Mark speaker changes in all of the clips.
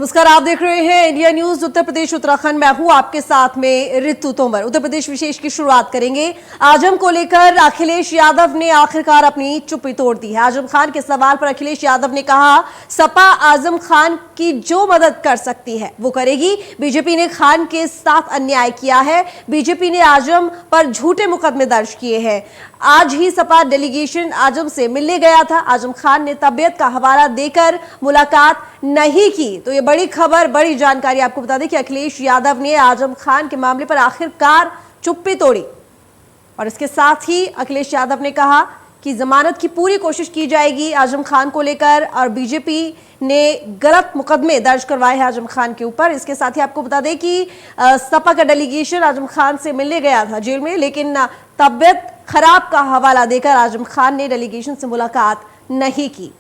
Speaker 1: नमस्कार, आप देख रहे हैं इंडिया न्यूज उत्तर प्रदेश उत्तराखंड। मैं हूं आपके साथ में ऋतु तोमर। उत्तर प्रदेश विशेष की शुरुआत करेंगे। आजम को लेकर अखिलेश यादव ने आखिरकार अपनी चुप्पी तोड़ दी है। आजम खान के सवाल पर अखिलेश यादव ने कहा, सपा आजम खान की जो मदद कर सकती है वो करेगी। बीजेपी ने खान के साथ अन्याय किया है। बीजेपी ने आजम पर झूठे मुकदमे दर्ज किए हैं। आज ही सपा डेलीगेशन आजम से मिलने गया था। आजम खान ने तबीयत का हवाला देकर मुलाकात नहीं की। तो ये बड़ी खबर, बड़ी जानकारी आपको बता दें कि अखिलेश यादव ने आजम खान के मामले पर आखिरकार चुप्पी तोड़ी और इसके साथ ही अखिलेश यादव ने कहा कि जमानत की पूरी कोशिश की जाएगी आजम खान को लेकर। और बीजेपी ने गलत मुकदमे दर्ज करवाए हैं आजम खान के ऊपर। इसके साथ ही आपको बता दें कि सपा का डेलीगेशन आजम खान से मिलने गया था जेल में, लेकिन तबीयत खराब का हवाला देकर आजम खान ने डेलीगेशन से मुलाकात नहीं की।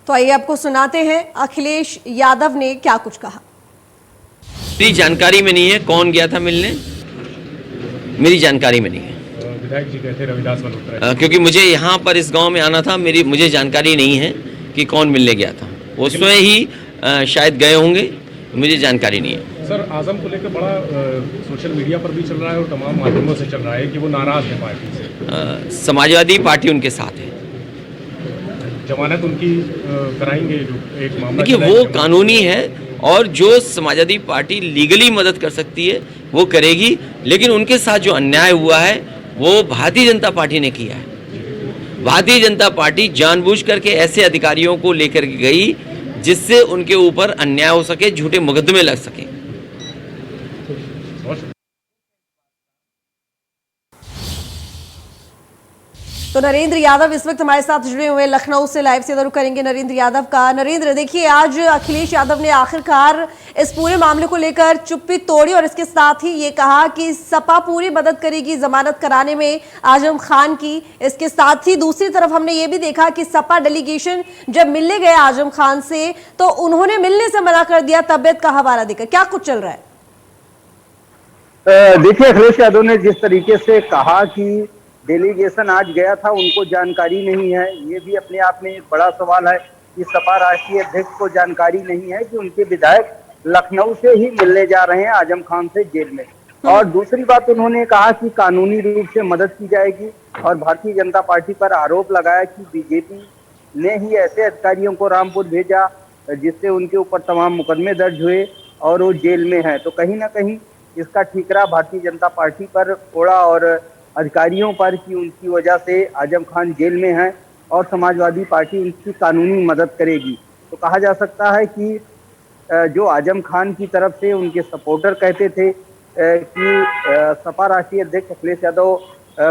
Speaker 1: तो आइए आपको सुनाते हैं अखिलेश यादव ने क्या कुछ कहा।
Speaker 2: मेरी जानकारी में नहीं है कौन गया था मिलने, मेरी जानकारी में नहीं है।
Speaker 3: विधायक जी कहते रविदास मल्होत्रा,
Speaker 2: क्योंकि मुझे यहाँ पर इस गांव में आना था, मुझे जानकारी नहीं है कि कौन मिलने गया था। वो स्वयं ही शायद गए होंगे, मुझे जानकारी नहीं है।
Speaker 3: सर, आजम को लेकर बड़ा सोशल मीडिया पर भी चल रहा है और तमाम माध्यमों से चल रहा है कि वो नाराज है पार्टी से।
Speaker 2: समाजवादी पार्टी उनके साथ है।
Speaker 3: जमानत उनकी कराएंगे जो एक मामला।
Speaker 2: देखिए, वो कानूनी है और जो समाजवादी पार्टी लीगली मदद कर सकती है वो करेगी, लेकिन उनके साथ जो अन्याय हुआ है वो भारतीय जनता पार्टी ने किया है। भारतीय जनता पार्टी जानबूझ करके ऐसे अधिकारियों को लेकर गई जिससे उनके ऊपर अन्याय हो सके, झूठे मुकदमे लग सके।
Speaker 1: तो नरेंद्र यादव इस वक्त हमारे साथ जुड़े हुए लखनऊ से, लाइव से रुख करेंगे नरेंद्र यादव का। नरेंद्र, देखिए, आज अखिलेश यादव ने आखिरकार इस पूरे मामले को लेकर चुप्पी तोड़ी और इसके साथ ही ये कहा कि सपा पूरी मदद करेगी जमानत कराने में आजम खान की। इसके साथ ही दूसरी तरफ हमने ये भी देखा कि सपा डेलीगेशन जब मिलने गए आजम खान से तो उन्होंने मिलने से मना कर दिया तबियत का हवाला देकर। क्या कुछ चल रहा है?
Speaker 4: देखिए, अखिलेश यादव ने जिस तरीके से कहा कि डेलीगेशन आज गया था, उनको जानकारी नहीं है, ये भी अपने आप में एक बड़ा सवाल है कि सपा राष्ट्रीय अध्यक्ष को जानकारी नहीं है कि उनके विधायक लखनऊ से ही मिलने जा रहे हैं आजम खान से जेल में। और दूसरी बात, उन्होंने कहा कि कानूनी रूप से मदद की जाएगी और भारतीय जनता पार्टी पर आरोप लगाया कि बीजेपी ने ही ऐसे अधिकारियों को रामपुर भेजा जिससे उनके ऊपर तमाम मुकदमे दर्ज हुए और वो जेल में है। तो कहीं ना कहीं इसका ठीकरा भारतीय जनता पार्टी पर फोड़ा और अधिकारियों पर कि उनकी वजह से आजम खान जेल में है और समाजवादी पार्टी उनकी कानूनी मदद करेगी। तो कहा जा सकता है कि जो आजम खान की तरफ से उनके सपोर्टर कहते थे कि सपा राष्ट्रीय अध्यक्ष अखिलेश यादव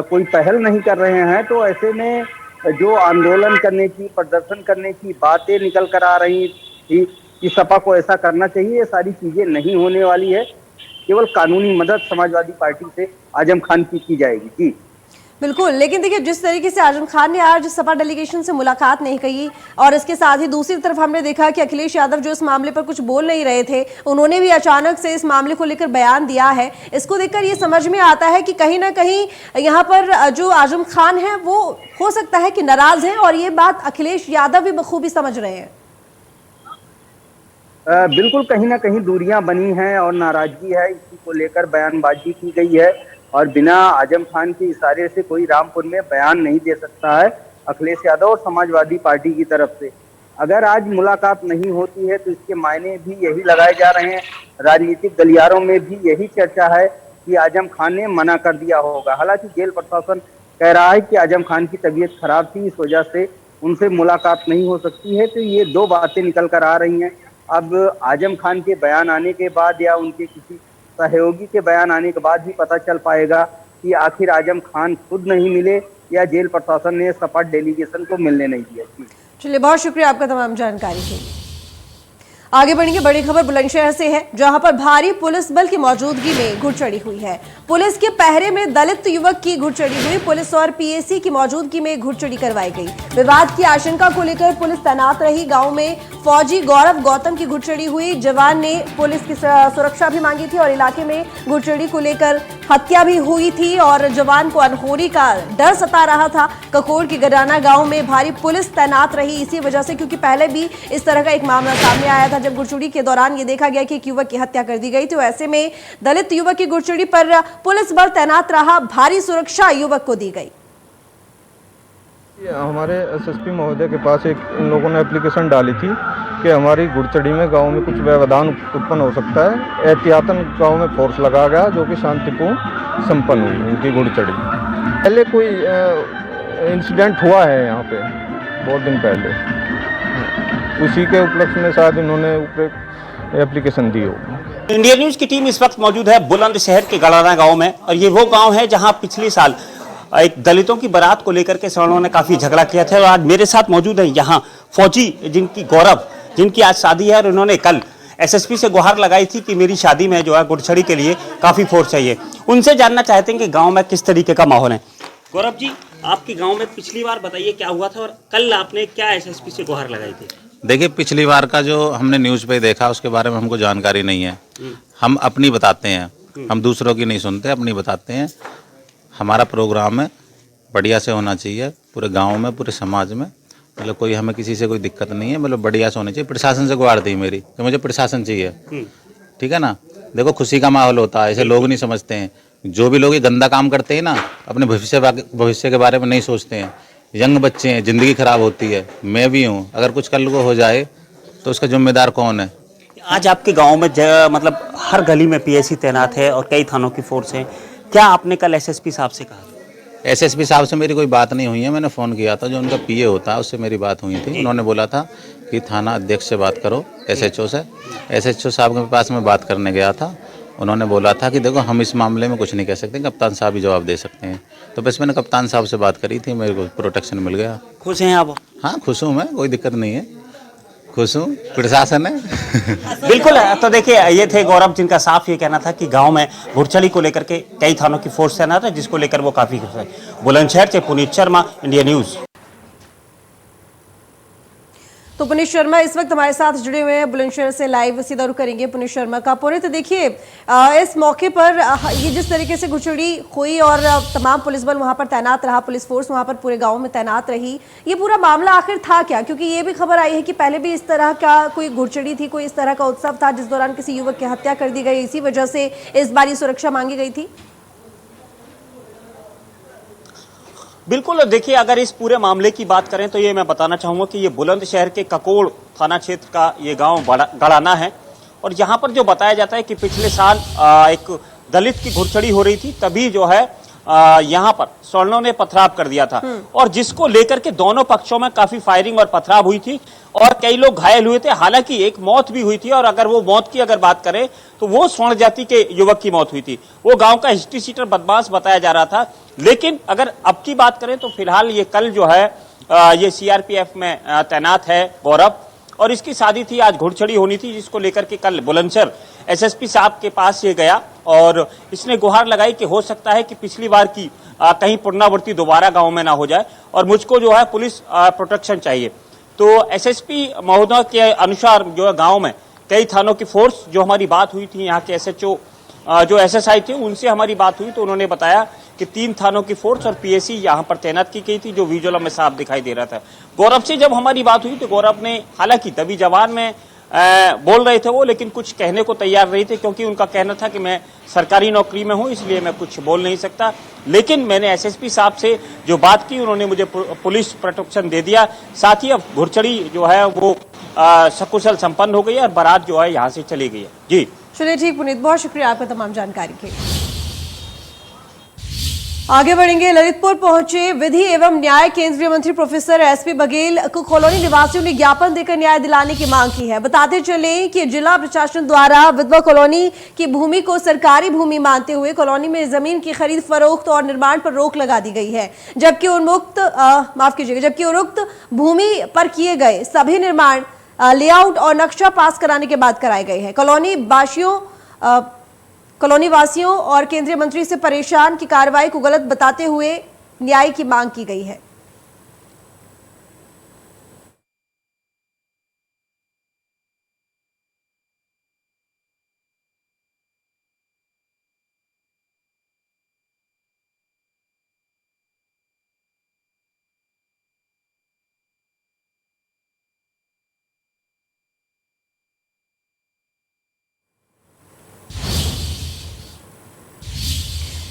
Speaker 4: कोई पहल नहीं कर रहे हैं, तो ऐसे में जो आंदोलन करने की, प्रदर्शन करने की बातें निकल कर आ रही थी कि सपा को ऐसा करना चाहिए, ये सारी चीजें नहीं होने वाली है। केवल कानूनी मदद समाजवादी पार्टी से आजम खान की जाएगी। जी
Speaker 1: बिल्कुल, लेकिन देखिए, जिस तरीके से आजम खान ने आज सपा डेलीगेशन से मुलाकात नहीं की और इसके साथ ही दूसरी तरफ हमने देखा कि अखिलेश यादव जो इस मामले पर कुछ बोल नहीं रहे थे, उन्होंने भी अचानक से इस मामले को लेकर बयान दिया है। इसको देखकर ये समझ में आता है कि कहीं ना कहीं यहाँ पर जो आजम खान है वो हो सकता है कि नाराज है और ये बात अखिलेश यादव भी बखूबी समझ रहे हैं।
Speaker 4: बिल्कुल, कहीं ना कहीं दूरियां बनी हैं और नाराजगी है, इसी को लेकर बयानबाजी की गई है और बिना आजम खान के इशारे से कोई रामपुर में बयान नहीं दे सकता है अखिलेश यादव और समाजवादी पार्टी की तरफ से। अगर आज मुलाकात नहीं होती है तो इसके मायने भी यही लगाए जा रहे हैं, राजनीतिक गलियारों में भी यही चर्चा है कि आजम खान ने मना कर दिया होगा। हालांकि जेल प्रशासन कह रहा है कि आजम खान की तबीयत खराब थी, इस वजह से उनसे मुलाकात नहीं हो सकती है। तो ये दो बातें निकल कर आ रही हैं। अब आजम खान के बयान आने के बाद या उनके किसी सहयोगी के बयान आने के बाद ही पता चल पाएगा कि आखिर आजम खान खुद नहीं मिले या जेल प्रशासन ने सपा डेलीगेशन को मिलने नहीं दिया।
Speaker 1: चलिए, बहुत शुक्रिया आपका तमाम जानकारी के लिए। आगे बढ़ेंगे। बड़ी खबर बुलंदशहर से है, जहां पर भारी पुलिस बल की मौजूदगी में घुड़चढ़ी हुई है। पुलिस के पहरे में दलित युवक की घुड़चढ़ी हुई। पुलिस और पीएसी की मौजूदगी में घुड़चढ़ी करवाई गई। विवाद की आशंका को लेकर पुलिस तैनात रही। गांव में फौजी गौरव गौतम की घुड़चढ़ी हुई। जवान ने पुलिस की सुरक्षा भी मांगी थी और इलाके में घुड़चढ़ी को लेकर हत्या भी हुई थी और जवान को अनहोनी का डर सता रहा था। ककोड़ के गडाना गांव में भारी पुलिस तैनात रही इसी वजह से, क्योंकि पहले भी इस तरह का एक मामला सामने आया था जब घुड़चढ़ी के दौरान ये देखा गया कि एक युवक की हत्या कर दी गई। तो ऐसे में दलित युवक की घुड़चढ़ी पर पुलिस बल तैनात रहा। भारी सुरक्षा युवक को दी गई।
Speaker 5: हमारे एसएसपी महोदय के पास एक इन लोगों ने एप्लीकेशन डाली थी कि हमारी घुड़चढ़ी में गांव में कुछ व्यवधान उत्पन्न हो सकता है। एहतियातन गांव में फोर्स लगाया गया जो कि शांतिपूर्ण संपन्न हुई उनकी घुड़चढ़ी। पहले कोई इंसिडेंट हुआ है यहाँ पे बहुत दिन पहले, उसी के उपलक्ष्य में शायद इन्होंने एप्लीकेशन दी हो।
Speaker 6: इंडिया न्यूज की टीम इस वक्त मौजूद है बुलंदशहर के गड़ाना गांव में और ये वो गांव है जहां पिछले साल एक दलितों की बारात को लेकर के सवर्णों ने काफी झगड़ा किया था। और आज मेरे साथ मौजूद है यहाँ फौजी जिनकी गौरव, जिनकी आज शादी है और उन्होंने कल एसएसपी से गुहार लगाई थी कि मेरी शादी में जो है घुड़चढ़ी के लिए काफी फोर्स चाहिए। उनसे जानना चाहते हैं कि गाँव में किस तरीके का माहौल है। गौरव जी, आपके गाँव में पिछली बार बताइए क्या हुआ था और कल आपने क्या एसएसपी से गुहार लगाई थी?
Speaker 7: देखिए, पिछली बार का जो हमने न्यूज़ पे देखा उसके बारे में हमको जानकारी नहीं है। हम अपनी बताते हैं, हम दूसरों की नहीं सुनते, अपनी बताते हैं। हमारा प्रोग्राम है बढ़िया से होना चाहिए पूरे गांव में, पूरे समाज में। मतलब कोई हमें किसी से कोई दिक्कत नहीं है, मतलब बढ़िया से होनी चाहिए। प्रशासन से गुहार थी मेरी कि मुझे प्रशासन चाहिए, ठीक है ना। देखो, खुशी का माहौल होता है, ऐसे लोग नहीं समझते हैं। जो भी लोग ये गंदा काम करते हैं ना, अपने भविष्य के बारे में नहीं सोचते हैं। यंग बच्चे हैं, ज़िंदगी खराब होती है। मैं भी हूँ, अगर कुछ कल को हो जाए तो उसका जिम्मेदार कौन है?
Speaker 6: आज आपके गांव में मतलब हर गली में पीएसी तैनात है और कई थानों की फोर्स है। क्या आपने कल एसएसपी साहब से कहा?
Speaker 7: एसएसपी साहब से मेरी कोई बात नहीं हुई है। मैंने फ़ोन किया था, जो उनका पीए होता है उससे मेरी बात हुई थी। उन्होंने बोला था कि थाना अध्यक्ष से बात करो, एसएचओ से। एसएचओ साहब के पास मैं बात करने गया था। उन्होंने बोला था कि देखो, हम इस मामले में कुछ नहीं कह सकते, कप्तान साहब ही जवाब दे सकते हैं। तो बस मैंने कप्तान साहब से बात करी थी, मेरे को प्रोटेक्शन मिल गया।
Speaker 6: खुश हैं आप?
Speaker 7: हाँ, खुश हूँ मैं, कोई दिक्कत नहीं है, खुश हूँ। प्रशासन है।
Speaker 6: बिल्कुल। तो देखिए, ये थे गौरव, जिनका साफ ये कहना था कि गांव में घुड़चढ़ी को लेकर के कई थानों की फोर्स तैनात है, जिसको लेकर वो काफी खुश है। बुलंदशहर से पुनीत शर्मा, इंडिया न्यूज।
Speaker 1: तो पुनीत शर्मा इस वक्त हमारे साथ जुड़े हुए हैं बुलंदशहर से लाइव। सीधा रुख करेंगे पुनीत शर्मा का। पुनीत, देखिए, इस मौके पर ये जिस तरीके से घुड़चढ़ी हुई और तमाम पुलिस बल वहां पर तैनात रहा, पुलिस फोर्स वहां पर पूरे गांव में तैनात रही, ये पूरा मामला आखिर था क्या? क्योंकि ये भी खबर आई है कि पहले भी इस तरह का कोई घुड़चढ़ी थी, कोई इस तरह का उत्सव था जिस दौरान किसी युवक की हत्या कर दी गई। इसी वजह से इस बार सुरक्षा मांगी गई थी।
Speaker 6: बिल्कुल। देखिए, अगर इस पूरे मामले की बात करें तो ये मैं बताना चाहूंगा कि ये बुलंदशहर के ककोड़ थाना क्षेत्र का ये गांव गड़ाना है और यहाँ पर जो बताया जाता है कि पिछले साल एक दलित की घुड़चढ़ी हो रही थी, तभी जो है यहाँ पर सवर्णों ने पथराव कर दिया था और जिसको लेकर के दोनों पक्षों में काफी फायरिंग और पथराव हुई थी और कई लोग घायल हुए थे। हालांकि एक मौत भी हुई थी और अगर वो मौत की अगर बात करें तो वो स्वर्ण जाति के युवक की मौत हुई थी। वो गांव का हिस्ट्री सीटर बदमाश बताया जा रहा था। लेकिन अगर अब की बात करें तो फिलहाल ये कल जो है ये सीआरपीएफ में तैनात है गौरव और इसकी शादी थी, आज घुड़चढ़ी होनी थी, जिसको लेकर के कल बुलंदशहर एसएसपी साहब के पास ये गया और इसने गुहार लगाई कि हो सकता है कि पिछली बार की कहीं पुनरावृत्ति दोबारा गांव में ना हो जाए और मुझको जो है पुलिस प्रोटेक्शन चाहिए। तो एसएसपी महोदय के अनुसार जो है गांव में कई थानों की फोर्स, जो हमारी बात हुई थी यहाँ के एसएचओ जो एसएसआई थे उनसे हमारी बात हुई तो उन्होंने बताया कि 3 थानों की फोर्स और पीएसी यहाँ पर तैनात की गई थी, जो विजुअल में साफ दिखाई दे रहा था। गौरव से जब हमारी बात हुई तो गौरव ने, हालांकि तभी जवान में बोल रहे थे वो, लेकिन कुछ कहने को तैयार नहीं थे क्योंकि उनका कहना था कि मैं सरकारी नौकरी में हूं, इसलिए मैं कुछ बोल नहीं सकता। लेकिन मैंने एसएसपी साहब से जो बात की, उन्होंने मुझे पुलिस प्रोटेक्शन दे दिया। साथ ही अब घुड़चढ़ी जो है वो सकुशल संपन्न हो गई है और बारात जो है यहाँ से चली गई है। जी
Speaker 1: चलिए, ठीक पुनीत, बहुत शुक्रिया आपका तमाम जानकारी के लिए। आगे बढ़ेंगे। ललितपुर पहुंचे विधि एवं न्याय केंद्रीय मंत्री प्रोफेसर एसपी बघेल को कॉलोनी निवासियों ने ज्ञापन देकर न्याय दिलाने की मांग की है। बताते चले कि जिला प्रशासन द्वारा विधवा कॉलोनी की भूमि को सरकारी भूमि मानते हुए कॉलोनी में जमीन की खरीद फरोख्त और निर्माण पर रोक लगा दी गई है, जबकि उन्मुक्त भूमि पर किए गए सभी निर्माण लेआउट और नक्शा पास कराने के बाद कराए गए हैं। कॉलोनी वासियों और केंद्रीय मंत्री से परेशान की कार्रवाई को गलत बताते हुए न्याय की मांग की गई है।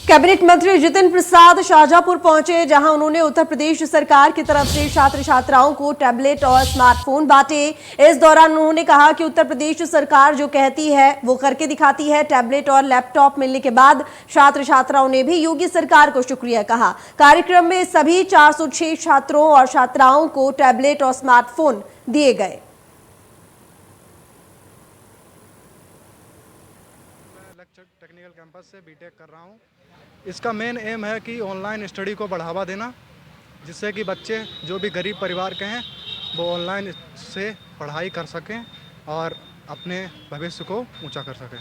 Speaker 1: कैबिनेट मंत्री जितिन प्रसाद शाहजहांपुर पहुंचे, जहां उन्होंने उत्तर प्रदेश सरकार की तरफ से छात्र छात्राओं को टैबलेट और स्मार्टफोन बांटे। इस दौरान उन्होंने कहा कि उत्तर प्रदेश सरकार जो कहती है वो करके दिखाती है। टैबलेट और लैपटॉप मिलने के बाद छात्र छात्राओं ने भी योगी सरकार को शुक्रिया कहा। कार्यक्रम में सभी 406 छात्रों और छात्राओं को टैबलेट और स्मार्टफोन दिए गए।
Speaker 8: टेक्निकल कैंपस से बीटेक कर रहा हूं। इसका मेन एम है कि ऑनलाइन स्टडी को बढ़ावा देना, जिससे कि बच्चे जो भी गरीब परिवार के हैं वो ऑनलाइन से पढ़ाई कर सकें और अपने भविष्य को ऊंचा कर सकें।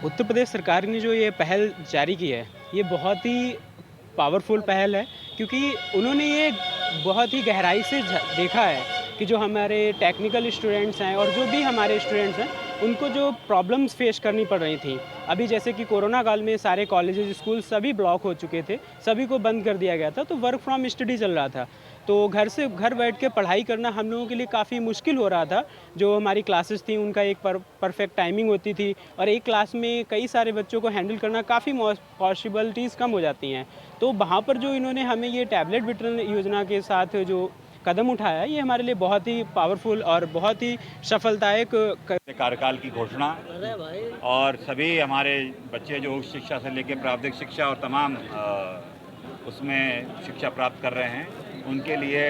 Speaker 9: उत्तर प्रदेश सरकार ने जो ये पहल जारी की है, ये बहुत ही पावरफुल पहल है, क्योंकि उन्होंने ये बहुत ही गहराई से देखा है कि जो हमारे टेक्निकल स्टूडेंट्स हैं और जो भी हमारे स्टूडेंट्स हैं उनको जो प्रॉब्लम्स फेस करनी पड़ रही थी। अभी जैसे कि कोरोना काल में सारे कॉलेजेस स्कूल सभी ब्लॉक हो चुके थे, सभी को बंद कर दिया गया था, तो वर्क फ्रॉम स्टडी चल रहा था। तो घर बैठ के पढ़ाई करना हम लोगों के लिए काफ़ी मुश्किल हो रहा था। जो हमारी क्लासेस थी उनका एक परफेक्ट टाइमिंग होती थी और एक क्लास में कई सारे बच्चों को हैंडल करना काफ़ी पॉसिबिलिटीज़ कम हो जाती हैं। तो वहाँ पर जो इन्होंने हमें ये टैबलेट वितरण योजना के साथ जो कदम उठाया, ये हमारे लिए बहुत ही पावरफुल और बहुत ही सफलदायक
Speaker 10: कार्यकाल की घोषणा और सभी हमारे बच्चे जो उच्च शिक्षा से लेकर प्राविधिक शिक्षा और तमाम उसमें शिक्षा प्राप्त कर रहे हैं, उनके लिए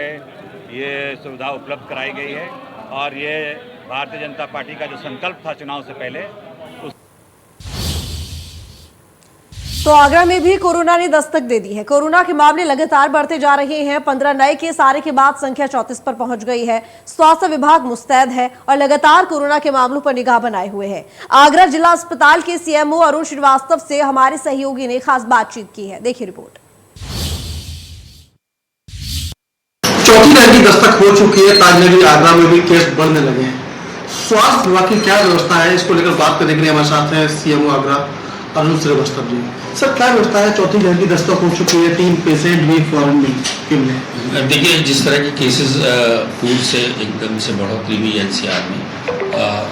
Speaker 10: ये सुविधा उपलब्ध कराई गई है। और ये भारतीय जनता पार्टी का जो संकल्प था चुनाव से पहले,
Speaker 1: तो आगरा में भी कोरोना ने दस्तक दे दी है। कोरोना के मामले लगातार बढ़ते जा रहे हैं। 15 नए केस आने के बाद संख्या 34 पर पहुंच गई है। स्वास्थ्य विभाग मुस्तैद है और लगातार कोरोना के मामलों पर निगाह बनाए हुए है। आगरा जिला अस्पताल के सीएमओ अरुण श्रीवास्तव से हमारे सहयोगी ने खास बातचीत की है। देखिए रिपोर्ट।
Speaker 11: चौथी लहर की दस्तक हो चुकी है। ताजनगरी आगरा में भी केस बढ़ने लगे हैं। स्वास्थ्य विभाग की क्या व्यवस्था है, इसको लेकर बात करने के लिए हमारे साथ हैं सीएमओ आगरा अरुण श्रीवास्तव जी। सर, क्या व्यवस्था है? चौथी लहर की दस्तक हो चुकी है, 3 पेशेंट भी क्वारंटीन में।
Speaker 12: देखिए, जिस तरह के केसेस पूर्व से एकदम से बढ़ोतरी हुई एनसीआर में,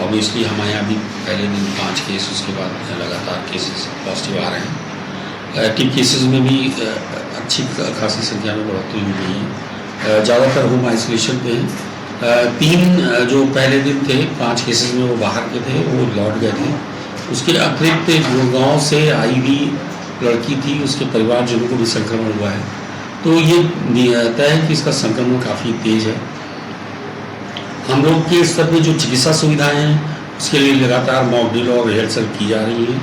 Speaker 12: ऑब्वियसली हमारे यहाँ भी पहले दिन 5 केस, उसके बाद लगातार केसेस पॉजिटिव आ रहे हैं। टिप केसेस में भी अच्छी खासी संख्या में बढ़ोतरी हुई है। ज़्यादातर होम आइसोलेशन पे हैं। 3 जो पहले दिन थे, 5 केसेस में वो बाहर के थे, वो लौट गए थे। उसके अतिरिक्त गुड़गांव से आई हुई लड़की थी, उसके परिवारजनों को भी संक्रमण हुआ है। तो ये तय है कि इसका संक्रमण काफ़ी तेज है। हम लोग के स्तर पे जो चिकित्सा सुविधाएं हैं, उसके लिए लगातार मॉक ड्रिल और रिहर्सल की जा रही है।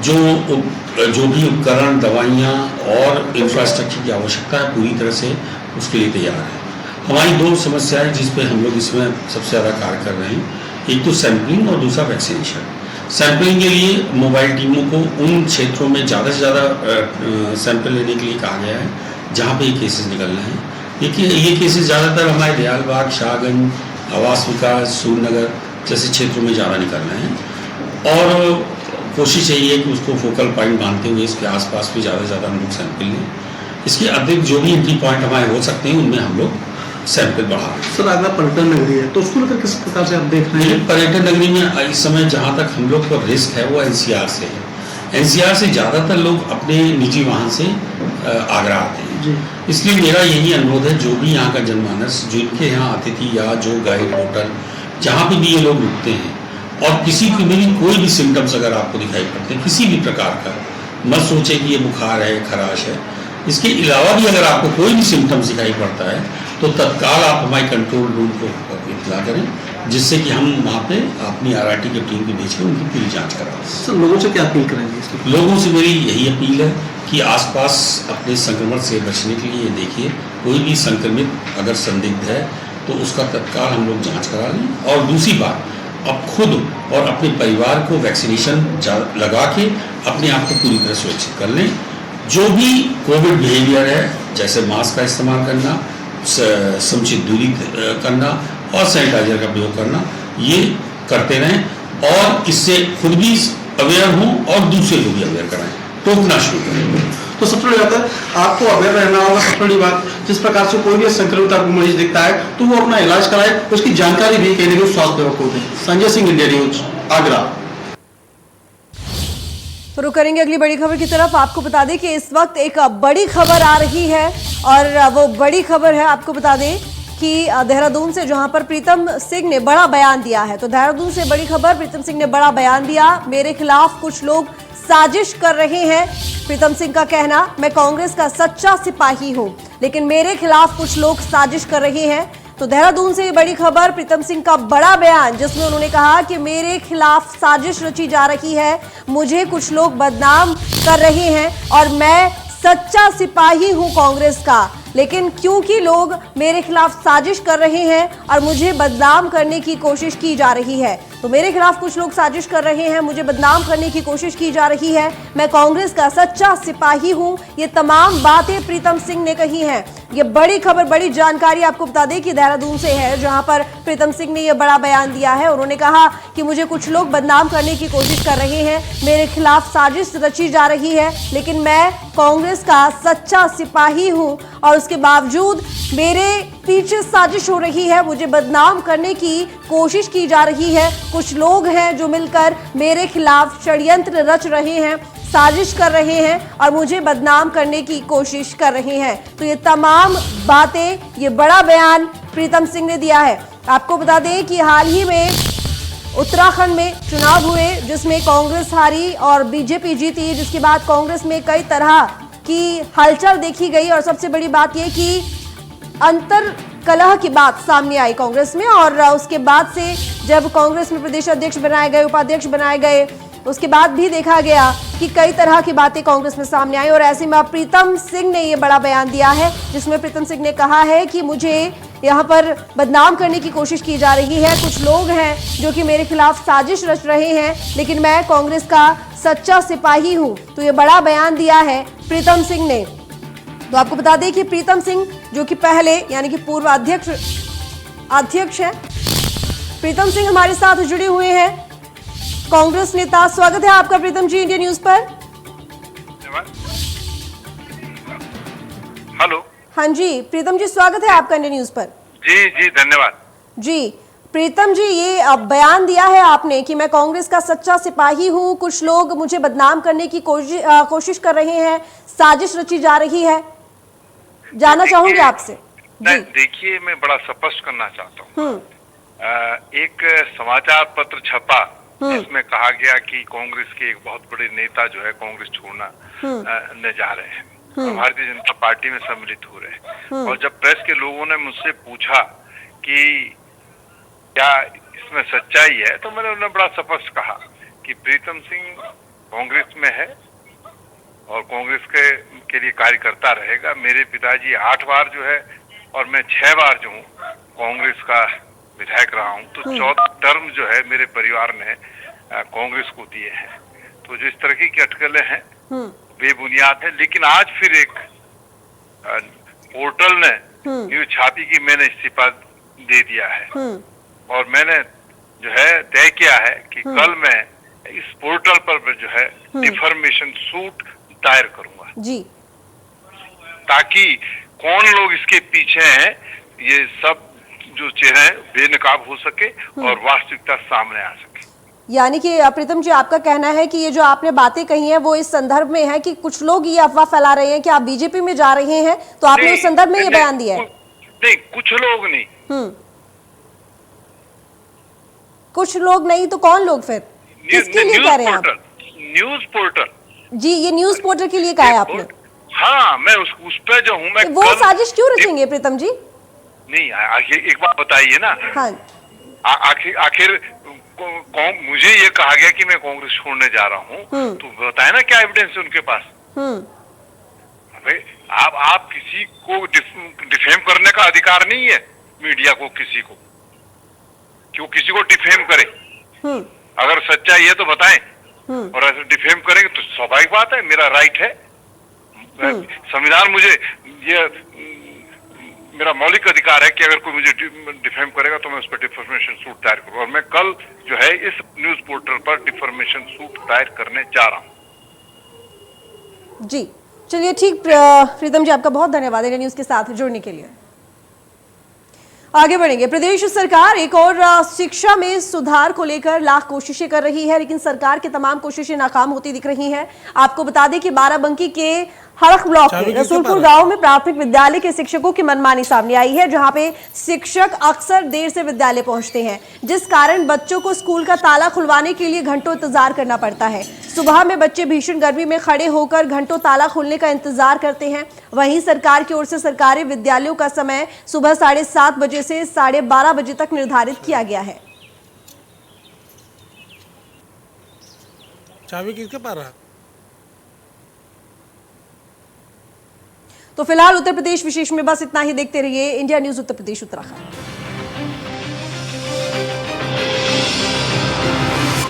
Speaker 12: जो भी उपकरण, दवाइयाँ और इंफ्रास्ट्रक्चर की आवश्यकता है, पूरी तरह से उसके लिए तैयार है। हमारी 2 समस्याएं जिस पे हम लोग इसमें सबसे ज़्यादा कार्य कर रहे हैं, एक तो सैंपलिंग और दूसरा वैक्सीनेशन। सैंपलिंग के लिए मोबाइल टीमों को उन क्षेत्रों में ज़्यादा से ज़्यादा सैंपल लेने के लिए कहा गया है जहाँ पे ये केसेस निकल रहे हैं। देखिए, ये केसेस ज़्यादातर हमारे दयालबाग, शाहगंज, आवास विकास, सूरनगर जैसे क्षेत्रों में ज़्यादा निकल रहे हैं और कोशिश यही है कि उसको फोकल पॉइंट मानते हुए इसके आसपास भी ज़्यादा से ज़्यादा हम लोग सैंपल लें। इसके अतिरिक्त जो भी एंट्री पॉइंट हमारे हो सकते हैं, उनमें हम लोग सैंपल बढ़ा रहे हैं।
Speaker 11: सर, आगरा पर्यटन नगरी है, तो उसको लेकर किस प्रकार से आप देख रहे हैं?
Speaker 12: पर्यटन नगरी में इस समय जहाँ तक हम लोग को रिस्क है वो एनसीआर से है। एनसीआर से ज़्यादातर लोग अपने निजी वाहन से आगरा आते हैं। इसलिए मेरा यही अनुरोध है, जो भी यहाँ का जनमानस, जिनके यहाँ अतिथि या जो गाइड होटल जहाँ पे भी ये लोग रुकते हैं, और किसी की भी कोई भी सिम्टम्स अगर आपको दिखाई पड़ते हैं किसी भी प्रकार का, मत सोचे कि ये बुखार है, खराश है। इसके अलावा भी अगर आपको कोई भी सिम्टम्स दिखाई पड़ता है तो तत्काल आप हमारे कंट्रोल रूम को इत्तला करें, जिससे कि हम वहाँ पे अपनी आरआरटी की टीम को भेज कर उनकी पूरी जांच कराएं।
Speaker 11: सर, लोगों से क्या अपील करेंगे?
Speaker 12: लोगों से मेरी यही अपील है कि आसपास अपने संक्रमण से बचने के लिए देखिए, कोई भी संक्रमित अगर संदिग्ध है तो उसका तत्काल हम लोग जांच करा लें। और दूसरी बात, अब खुद और अपने परिवार को वैक्सीनेशन लगा के अपने आप को पूरी तरह सुरक्षित कर लें। जो भी कोविड बिहेवियर है, जैसे मास्क का इस्तेमाल करना, समुचित दूरी करना और सैनिटाइजर का प्रयोग करना, ये करते रहें और इससे खुद भी अवेयर हों और दूसरे को भी अवेयर कराएं, टोकना शुरू करें।
Speaker 11: तो सबसे बड़ी बात है, आपको अवेयर रहना होगा। सबसे बड़ी बात, जिस प्रकार से कोई भी संक्रमित आपको मरीज दिखता है तो वो अपना इलाज कराए, उसकी जानकारी भी कहने को स्वास्थ्य विभाग को दें। Sanjay Singh, India news, Agra.
Speaker 1: तो रुक करेंगे अगली बड़ी खबर की तरफ। आपको बता दें कि इस वक्त एक बड़ी खबर आ रही है और वो बड़ी खबर है, आपको बता दें कि देहरादून से, जहां पर प्रीतम सिंह ने बड़ा बयान दिया है। तो देहरादून से बड़ी खबर, प्रीतम सिंह ने बड़ा बयान दिया। मेरे खिलाफ कुछ लोग साजिश कर रहे हैं। प्रीतम सिंह का कहना, मैं कांग्रेस का सच्चा सिपाही हूं, लेकिन मेरे खिलाफ कुछ लोग साजिश कर रहे हैं। तो देहरादून से बड़ी खबर, प्रीतम सिंह का बड़ा बयान, जिसमें उन्होंने कहा कि मेरे खिलाफ साजिश रची जा रही है, मुझे कुछ लोग बदनाम कर रहे हैं और मैं सच्चा सिपाही हूं कांग्रेस का, लेकिन क्योंकि लोग मेरे खिलाफ साजिश कर रहे हैं और मुझे बदनाम करने की कोशिश की जा रही है। तो मेरे खिलाफ कुछ लोग साजिश कर रहे हैं, मुझे बदनाम करने की कोशिश की जा रही है, मैं कांग्रेस का सच्चा सिपाही हूं। ये तमाम बातें प्रीतम सिंह ने कही हैं। ये बड़ी खबर, बड़ी जानकारी आपको बता दें कि देहरादून से है, जहां पर प्रीतम सिंह ने यह बड़ा बयान दिया है। उन्होंने कहा कि मुझे कुछ लोग बदनाम करने की कोशिश कर रहे हैं, मेरे खिलाफ साजिश रची जा रही है, लेकिन मैं कांग्रेस का सच्चा सिपाही हूं और उसके बावजूद मेरे पीछे साजिश हो रही है, मुझे बदनाम करने की कोशिश की जा रही है। कुछ लोग हैं जो मिलकर मेरे खिलाफ षड्यंत्र रच रहे हैं, साजिश कर रहे हैं और मुझे बदनाम करने की कोशिश कर रहे हैं। तो ये तमाम बातें, ये बड़ा बयान प्रीतम सिंह ने दिया है। आपको बता दें कि हाल ही में उत्तराखंड में चुनाव हुए, जिसमें कांग्रेस हारी और बीजेपी जीती, जिसके बाद कांग्रेस में कई तरह की हलचल देखी गई और सबसे बड़ी बात यह कि अंतर कलह की बात सामने आई कांग्रेस में। और उसके बाद से जब कांग्रेस में प्रदेश अध्यक्ष बनाए गए, उपाध्यक्ष बनाए गए, उसके बाद भी देखा गया कि कई तरह की बातें कांग्रेस में सामने आई। और ऐसे में प्रीतम सिंह ने ये बड़ा बयान दिया है, जिसमें प्रीतम सिंह ने कहा है कि मुझे यहाँ पर बदनाम करने की कोशिश की जा रही है, कुछ लोग हैं जो कि मेरे खिलाफ साजिश रच रहे हैं, लेकिन मैं कांग्रेस का सच्चा सिपाही हूं। तो ये बड़ा बयान दिया है प्रीतम सिंह ने। तो आपको बता दें कि प्रीतम सिंह, जो कि पहले यानी कि पूर्व अध्यक्ष है, प्रीतम सिंह हमारे साथ जुड़े हुए हैं, कांग्रेस नेता। स्वागत है आपका प्रीतम जी इंडिया न्यूज पर।
Speaker 13: हेलो।
Speaker 1: हाँ जी प्रीतम जी, स्वागत है आपका इंडिया न्यूज पर।
Speaker 13: जी जी, धन्यवाद
Speaker 1: जी। प्रीतम जी, ये बयान दिया है आपने कि मैं कांग्रेस का सच्चा सिपाही हूं, कुछ लोग मुझे बदनाम करने की कोशिश कर रहे हैं, साजिश रची जा रही है, जानना चाहूंगी आपसे।
Speaker 13: नहीं, देखिए, मैं बड़ा स्पष्ट करना चाहता हूँ। एक समाचार पत्र छपा जिसमें कहा गया कि कांग्रेस के एक बहुत बड़े नेता जो है कांग्रेस छोड़ना ने जा रहे हैं, भारतीय जनता पार्टी में सम्मिलित हो रहे हैं। और जब प्रेस के लोगों ने मुझसे पूछा कि क्या इसमें सच्चाई है, तो मैंने उन्हें बड़ा स्पष्ट कहा कि प्रीतम सिंह कांग्रेस में है और कांग्रेस के लिए कार्य करता रहेगा। मेरे पिताजी 8 बार जो है और मैं 6 बार जो हूँ कांग्रेस का विधायक रहा हूँ, तो 14 टर्म जो है मेरे परिवार ने कांग्रेस को दिए हैं। तो जो इस तरह की अटकलें हैं बेबुनियाद है। लेकिन आज फिर एक पोर्टल ने न्यूज छापी कि मैंने इस्तीफा दे दिया है और मैंने जो है तय किया है कि कल मैं इस पोर्टल पर जो है डिफर्मेशन सूट दायर करूंगा
Speaker 1: जी,
Speaker 13: ताकि कौन लोग इसके पीछे हैं ये सब जो चेहरे बेनकाब हो सके और वास्तविकता सामने आ सके।
Speaker 1: यानी कि प्रीतम जी, आपका कहना है कि ये जो आपने बातें कही हैं वो इस संदर्भ में है कि कुछ लोग ये अफवाह फैला रहे हैं कि आप बीजेपी में जा रहे हैं, तो आपने उस संदर्भ में ये बयान दिया है?
Speaker 13: नहीं, कुछ लोग नहीं।
Speaker 1: कुछ लोग नहीं तो कौन लोग फिर? किसके लिए कह रहे हैं आप?
Speaker 13: न्यूज पोर्टल जी,
Speaker 1: ये न्यूज पोर्टल के लिए कहा है आपने?
Speaker 13: हाँ, मैं उस पे जो हूँ मैं
Speaker 1: वो साजिश क्यों रचेंगे प्रीतम जी?
Speaker 13: नहीं, आखिर एक बात बताइए ना।
Speaker 1: हाँ।
Speaker 13: आखिर मुझे ये कहा गया कि मैं कांग्रेस छोड़ने जा रहा हूँ, तो बताए ना क्या एविडेंस है उनके पास? भाई आप किसी को डिफेम करने का अधिकार नहीं है। मीडिया को, किसी को, कि वो किसी को डिफेम करे। अगर सच्चाई है तो बताएं, और ऐसे डिफेम करेंगे तो स्वाभाविक बात है, मेरा राइट है। संविधान मुझे ये मेरा मौलिक अधिकार है कि अगर कोई मुझे डिफेम करेगा तो मैं उस पर डिफॉर्मेशन सूट दायर करूँ, और मैं कल जो है इस न्यूज पोर्टल पर डिफॉर्मेशन सूट दायर करने जा रहा हूँ।
Speaker 1: जी चलिए ठीक, प्रीतम जी आपका बहुत धन्यवाद इंडिया न्यूज के साथ जुड़ने के लिए। आगे बढ़ेंगे। प्रदेश सरकार एक और शिक्षा में सुधार को लेकर लाख कोशिशें कर रही है, लेकिन सरकार की तमाम कोशिशें नाकाम होती दिख रही हैं। आपको बता दें कि बाराबंकी के हड़क ब्लॉक के रसूलपुर गांव में प्राथमिक विद्यालय के शिक्षकों की मनमानी सामने आई है, जहां पे शिक्षक अक्सर देर से विद्यालय पहुंचते हैं, जिस कारण बच्चों को स्कूल का ताला खुलवाने के लिए घंटों इंतजार करना पड़ता है। सुबह में बच्चे भीषण गर्मी में खड़े होकर घंटों ताला खुलने का इंतजार करते हैं। वहीं सरकार की ओर से सरकारी विद्यालयों का समय सुबह 7:30 बजे से 12:30 बजे तक निर्धारित किया गया है।
Speaker 14: चाबी किसके पास रहा?
Speaker 1: तो फिलहाल उत्तर प्रदेश विशेष में बस इतना ही। देखते रहिए इंडिया न्यूज उत्तर प्रदेश उत्तराखंड।